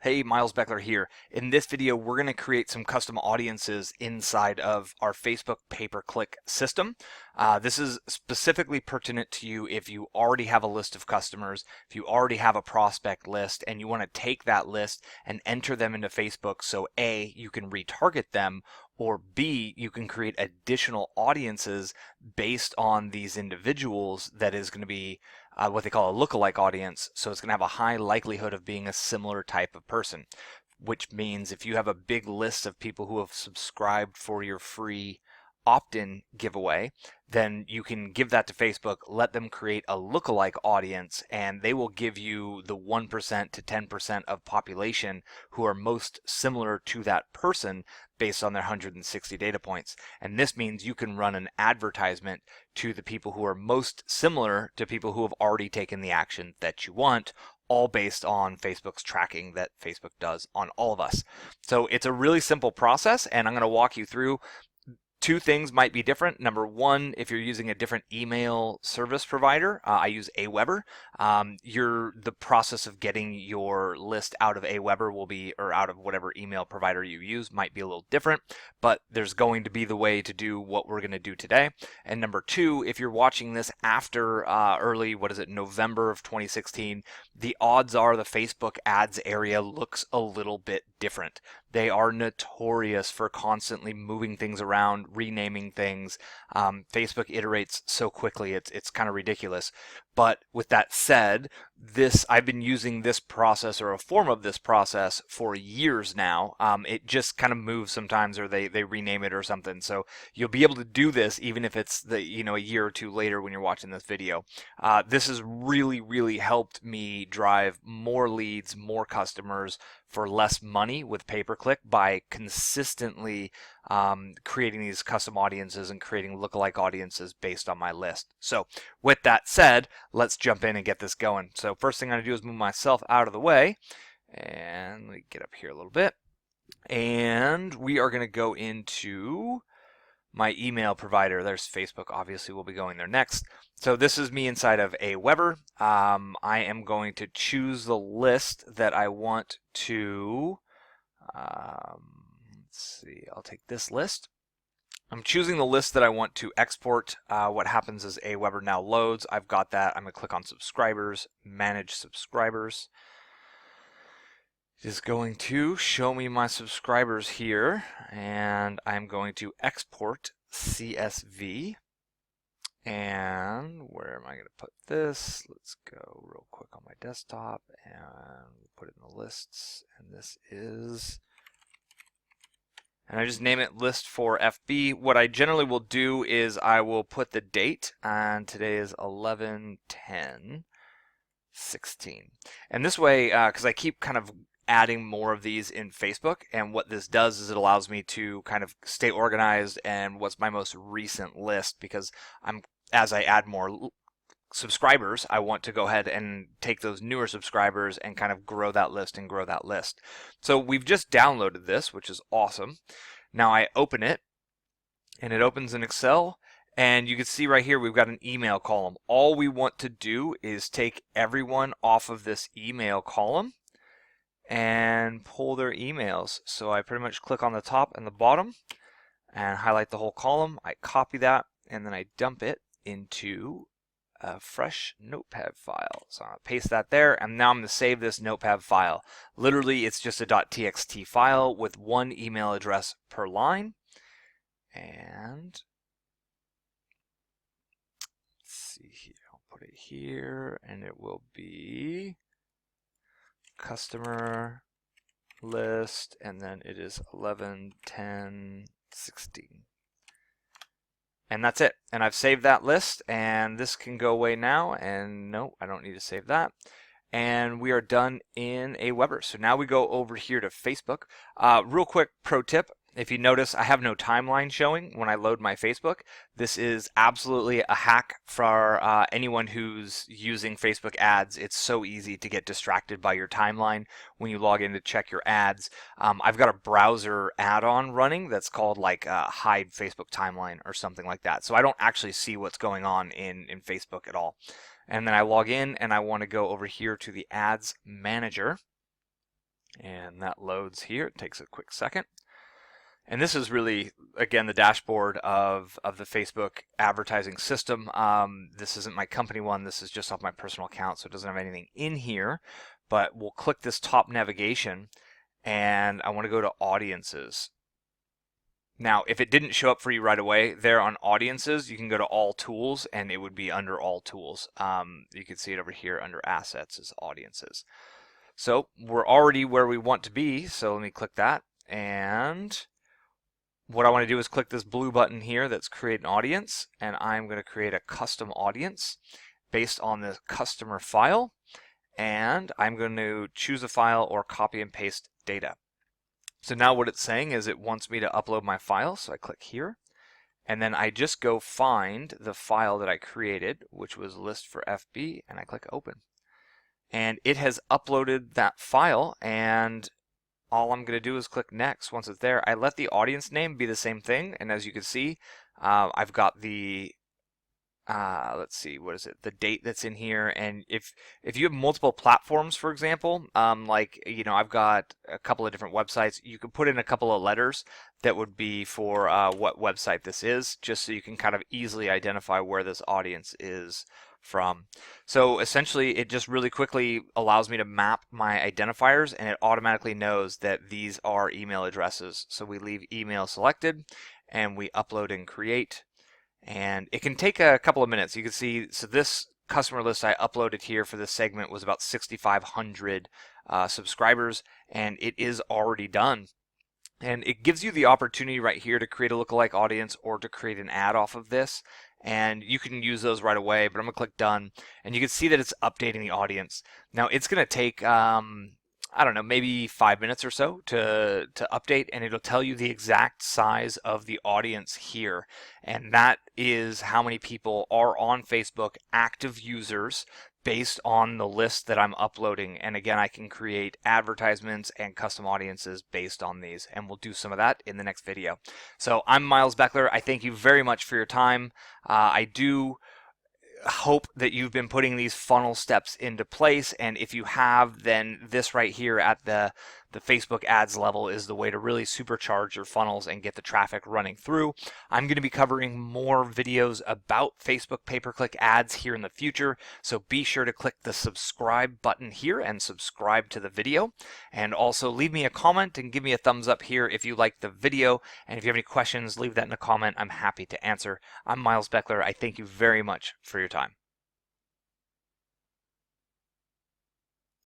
Hey, Miles Beckler here. In this video, we're going to create some custom audiences inside of our Facebook pay-per-click system. This is specifically pertinent to you if you already have a list of customers, if you already have a prospect list, and you want to take that list and enter them into Facebook so A, you can retarget them, or B, you can create additional audiences based on these individuals that is going to be what they call a lookalike audience. So it's going to have a high likelihood of being a similar type of person, which means if you have a big list of people who have subscribed for your free opt-in giveaway, then you can give that to Facebook, let them create a lookalike audience, and they will give you the 1% to 10% of population who are most similar to that person based on their 160 data points. And this means you can run an advertisement to the people who are most similar to people who have already taken the action that you want, all based on Facebook's tracking that Facebook does on all of us. So it's a really simple process, and I'm going to walk you through. Two things might be different. Number one, if you're using a different email service provider, I use Aweber. The process of getting your list out of Aweber will be, or out of whatever email provider you use, might be a little different, but there's going to be the way to do what we're going to do today. And number two, if you're watching this after November of 2016, the odds are the Facebook ads area looks a little bit different. They are notorious for constantly moving things around, renaming things. Facebook iterates so quickly, it's kind of ridiculous. But with that said, I've been using this process, or a form of this process, for years now. It just kind of moves sometimes, or they rename it or something. So you'll be able to do this even if it's a year or two later when you're watching this video. This has really helped me drive more leads, more customers for less money with pay-per-click by consistently creating these custom audiences and creating lookalike audiences based on my list. So with that said, let's jump in and get this going. So first thing I'm going to do is move myself out of the way, and let me get up here a little bit, and we are going to go into my email provider. There's Facebook, obviously we'll be going there next. So this is me inside of Aweber. I am going to choose the list that I want to, let's see, I'll take this list. I'm choosing the list that I want to export. What happens is Aweber now loads. I've got that. I'm going to click on subscribers, manage subscribers. It is going to show me my subscribers here, and I'm going to export CSV. And where am I going to put this? Let's go real quick on my desktop and put it in the lists. And this is, and I just name it list for FB. What I generally will do is I will put the date, and today is 11/10/16. And this way, because I keep kind of adding more of these in Facebook, and what this does is it allows me to kind of stay organized and what's my most recent list, because as I add more subscribers, I want to go ahead and take those newer subscribers and kind of grow that list and grow that list. So we've just downloaded this, which is awesome. Now I open it, and it opens in Excel, and you can see right here we've got an email column. All we want to do is take everyone off of this email column and pull their emails. So I pretty much click on the top and the bottom and highlight the whole column. I copy that, and then I dump it into a fresh notepad file. So I'll paste that there, and now I'm going to save this notepad file. Literally, it's just a .txt file with one email address per line. And let's see here, I'll put it here, and it will be customer list, and then it is 11/10/16. And that's it. And I've saved that list, and this can go away now. And no, I don't need to save that. And we are done in Aweber. So now we go over here to Facebook. Real quick pro tip. If you notice, I have no timeline showing when I load my Facebook. This is absolutely a hack for anyone who's using Facebook ads. It's so easy to get distracted by your timeline when you log in to check your ads. I've got a browser add-on running that's called like Hide Facebook Timeline or something like that. So I don't actually see what's going on in Facebook at all. And then I log in, and I want to go over here to the Ads Manager. And that loads here. It takes a quick second. And this is really, again, the dashboard of the Facebook advertising system. This isn't my company one. This is just off my personal account, so it doesn't have anything in here. But we'll click this top navigation, and I want to go to Audiences. Now, if it didn't show up for you right away there on Audiences, you can go to All Tools, and it would be under All Tools. You can see it over here under Assets is Audiences. So we're already where we want to be, so let me click that. And what I want to do is click this blue button here that's create an audience, and I'm going to create a custom audience based on the customer file, and I'm going to choose a file or copy and paste data. So now what it's saying is it wants me to upload my file, so I click here, and then I just go find the file that I created, which was list for FB, and I click open. And it has uploaded that file, and all I'm going to do is click next. Once it's there, I let the audience name be the same thing, and as you can see, I've got the let's see, what is it? The date that's in here. And if you have multiple platforms, for example, like I've got a couple of different websites, you could put in a couple of letters that would be for what website this is, just so you can kind of easily identify where this audience is from. So essentially it just really quickly allows me to map my identifiers, and it automatically knows that these are email addresses. So we leave email selected and we upload and create, and it can take a couple of minutes. You can see, so this customer list I uploaded here for this segment was about 6,500 subscribers, and it is already done. And it gives you the opportunity right here to create a lookalike audience or to create an ad off of this. And you can use those right away, but I'm going to click done. And you can see that it's updating the audience. Now it's going to take, I don't know, maybe 5 minutes or so to update, and it'll tell you the exact size of the audience here. And that is how many people are on Facebook, active users, based on the list that I'm uploading. And again, I can create advertisements and custom audiences based on these, and we'll do some of that in the next video. So I'm Miles Beckler. I thank you very much for your time. I do hope that you've been putting these funnel steps into place, and if you have, then this right here at the Facebook ads level is the way to really supercharge your funnels and get the traffic running through. I'm going to be covering more videos about Facebook pay-per-click ads here in the future, so be sure to click the subscribe button here and subscribe to the video, and also leave me a comment and give me a thumbs up here if you like the video, and if you have any questions, leave that in a comment. I'm happy to answer. I'm Miles Beckler. I thank you very much for your time.